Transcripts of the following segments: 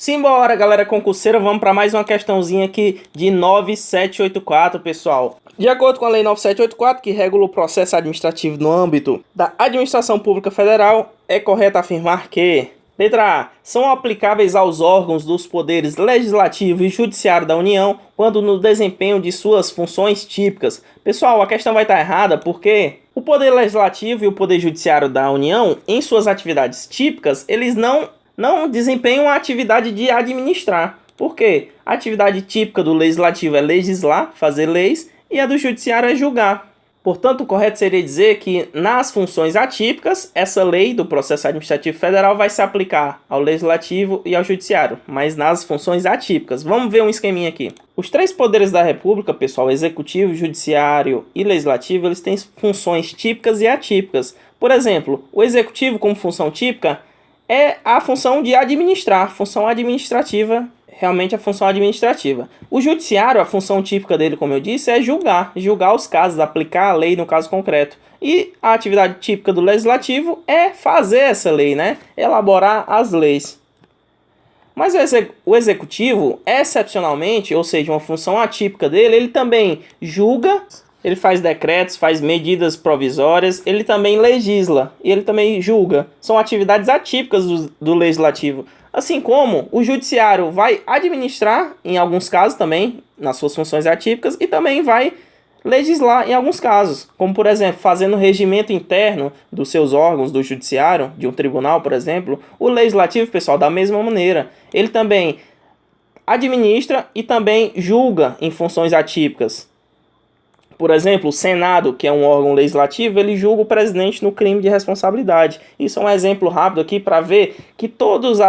Simbora, galera concurseira, vamos para mais uma questãozinha aqui de 9784, pessoal. De acordo com a Lei 9784, que regula o processo administrativo no âmbito da Administração Pública Federal, é correto afirmar que: letra A. São aplicáveis aos órgãos dos poderes legislativo e judiciário da União quando no desempenho de suas funções típicas. Pessoal, a questão vai estar errada porque o poder legislativo e o poder judiciário da União, em suas atividades típicas, eles não desempenham a atividade de administrar. Por quê? A atividade típica do legislativo é legislar, fazer leis, e a do judiciário é julgar. Portanto, o correto seria dizer que nas funções atípicas, essa lei do processo administrativo federal vai se aplicar ao legislativo e ao judiciário, mas nas funções atípicas. Vamos ver um esqueminha aqui. Os três poderes da República, pessoal, executivo, judiciário e legislativo, eles têm funções típicas e atípicas. Por exemplo, o executivo como função típica é a função de administrar, função administrativa, realmente a função administrativa. O judiciário, a função típica dele, como eu disse, é julgar os casos, aplicar a lei no caso concreto. E a atividade típica do legislativo é fazer essa lei, né? Elaborar as leis. Mas o executivo, excepcionalmente, ou seja, uma função atípica dele, ele também julga. Ele faz decretos, faz medidas provisórias, ele também legisla e ele também julga. São atividades atípicas do legislativo. Assim como o judiciário vai administrar, em alguns casos também, nas suas funções atípicas, e também vai legislar em alguns casos. Como, por exemplo, fazendo o regimento interno dos seus órgãos, do judiciário, de um tribunal, por exemplo. O legislativo, pessoal, da mesma maneira. Ele também administra e também julga em funções atípicas. Por exemplo, o Senado, que é um órgão legislativo, ele julga o presidente no crime de responsabilidade. Isso é um exemplo rápido aqui para ver que todos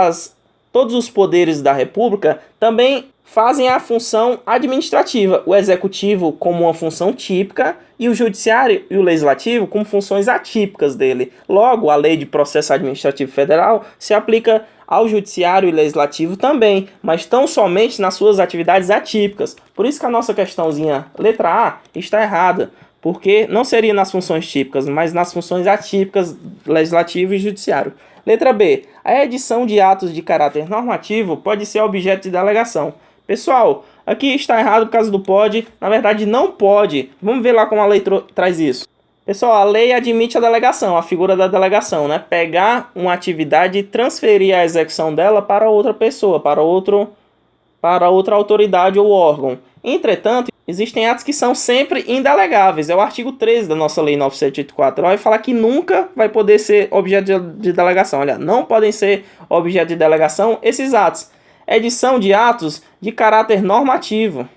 os poderes da República também fazem a função administrativa. O executivo como uma função típica e o judiciário e o legislativo como funções atípicas dele. Logo, a Lei de Processo Administrativo Federal se aplica ao judiciário e legislativo também, mas tão somente nas suas atividades atípicas. Por isso que a nossa questãozinha letra A está errada, porque não seria nas funções típicas, mas nas funções atípicas, legislativo e judiciário. Letra B. A edição de atos de caráter normativo pode ser objeto de delegação. Pessoal, aqui está errado por causa do pode, na verdade não pode. Vamos ver lá como a lei traz isso. Pessoal, a lei admite a delegação, a figura da delegação, né? Pegar uma atividade e transferir a execução dela para outra pessoa, para outra autoridade ou órgão. Entretanto, existem atos que são sempre indelegáveis. É o artigo 13 da nossa Lei 9784. Ela vai falar que nunca vai poder ser objeto de delegação. Olha, não podem ser objeto de delegação esses atos. Edição de atos de caráter normativo.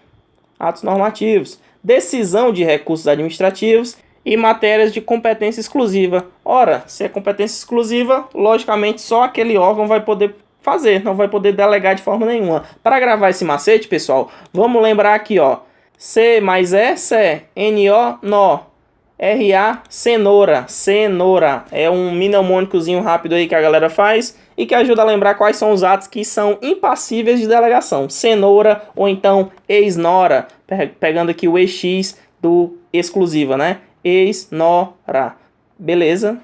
Atos normativos. Decisão de recursos administrativos e matérias de competência exclusiva. Ora, se é competência exclusiva, logicamente só aquele órgão vai poder fazer, não vai poder delegar de forma nenhuma. Para gravar esse macete, pessoal, vamos lembrar aqui, ó. C mais E, C, N-O, nó. R-A, cenoura. Cenoura. É um mnemônicozinho rápido aí que a galera faz e que ajuda a lembrar quais são os atos que são impassíveis de delegação. Cenoura ou então ex-nora. Pegando aqui o EX do exclusiva, né? Ex-nora. Beleza?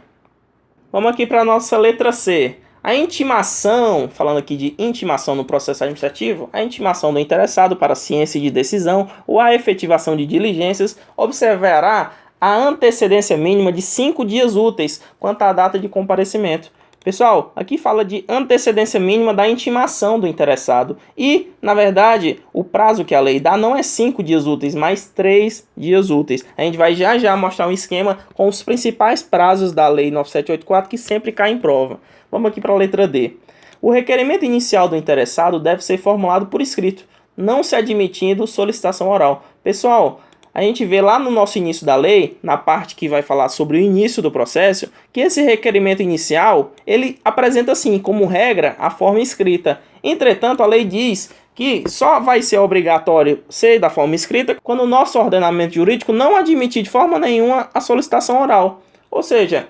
Vamos aqui para a nossa letra C. A intimação, falando aqui de intimação no processo administrativo, a intimação do interessado para ciência de decisão ou a efetivação de diligências observará a antecedência mínima de 5 dias úteis quanto à data de comparecimento. Pessoal, aqui fala de antecedência mínima da intimação do interessado. E, na verdade, o prazo que a lei dá não é 5 dias úteis, mas 3 dias úteis. A gente vai já mostrar um esquema com os principais prazos da Lei 9784 que sempre cai em prova. Vamos aqui para a letra D. O requerimento inicial do interessado deve ser formulado por escrito, não se admitindo solicitação oral. Pessoal, a gente vê lá no nosso início da lei, na parte que vai falar sobre o início do processo, que esse requerimento inicial, ele apresenta assim, como regra, a forma escrita. Entretanto, a lei diz que só vai ser obrigatório ser da forma escrita quando o nosso ordenamento jurídico não admitir de forma nenhuma a solicitação oral. Ou seja,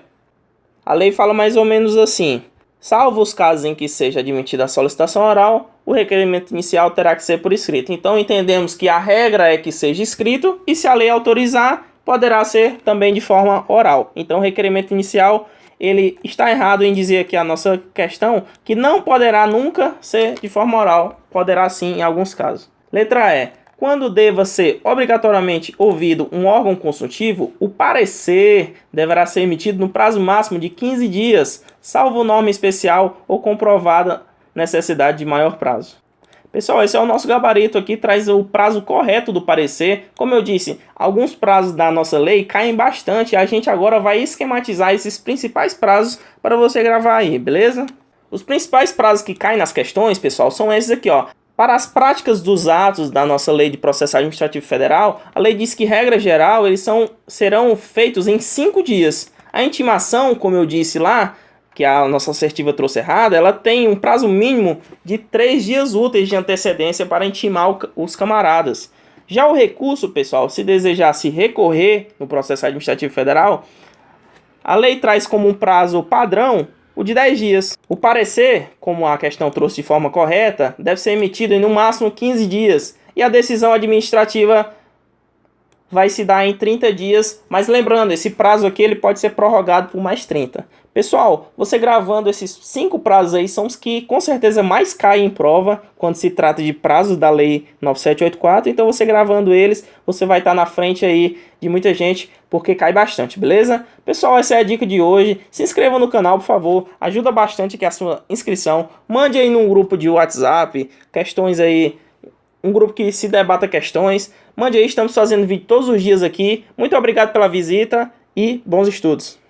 a lei fala mais ou menos assim: salvo os casos em que seja admitida a solicitação oral, o requerimento inicial terá que ser por escrito. Então entendemos que a regra é que seja escrito e se a lei autorizar, poderá ser também de forma oral. Então o requerimento inicial ele está errado em dizer aqui a nossa questão que não poderá nunca ser de forma oral, poderá sim em alguns casos. Letra E. Quando deva ser obrigatoriamente ouvido um órgão consultivo, o parecer deverá ser emitido no prazo máximo de 15 dias, salvo norma especial ou comprovada necessidade de maior prazo. Pessoal, esse é o nosso gabarito aqui, traz o prazo correto do parecer. Como eu disse, alguns prazos da nossa lei caem bastante. A gente agora vai esquematizar esses principais prazos para você gravar aí, beleza? Os principais prazos que caem nas questões, pessoal, são esses aqui, ó. Para as práticas dos atos da nossa Lei de Processo Administrativo Federal, a lei diz que, regra geral, eles serão feitos em 5 dias. A intimação, como eu disse lá, que a nossa assertiva trouxe errada, ela tem um prazo mínimo de 3 dias úteis de antecedência para intimar os camaradas. Já o recurso, pessoal, se desejasse recorrer no processo administrativo federal, a lei traz como um prazo padrão o de 10 dias. O parecer, como a questão trouxe de forma correta, deve ser emitido em no máximo 15 dias. E a decisão administrativa vai se dar em 30 dias, mas lembrando, esse prazo aqui ele pode ser prorrogado por mais 30. Pessoal, você gravando esses 5 prazos aí são os que com certeza mais caem em prova quando se trata de prazos da Lei 9784, então você gravando eles, você vai estar na frente aí de muita gente, porque cai bastante, beleza? Pessoal, essa é a dica de hoje. Se inscreva no canal, por favor, ajuda bastante aqui a sua inscrição. Mande aí num grupo de WhatsApp, questões aí, um grupo que se debata questões. Mande aí, estamos fazendo vídeo todos os dias aqui. Muito obrigado pela visita e bons estudos.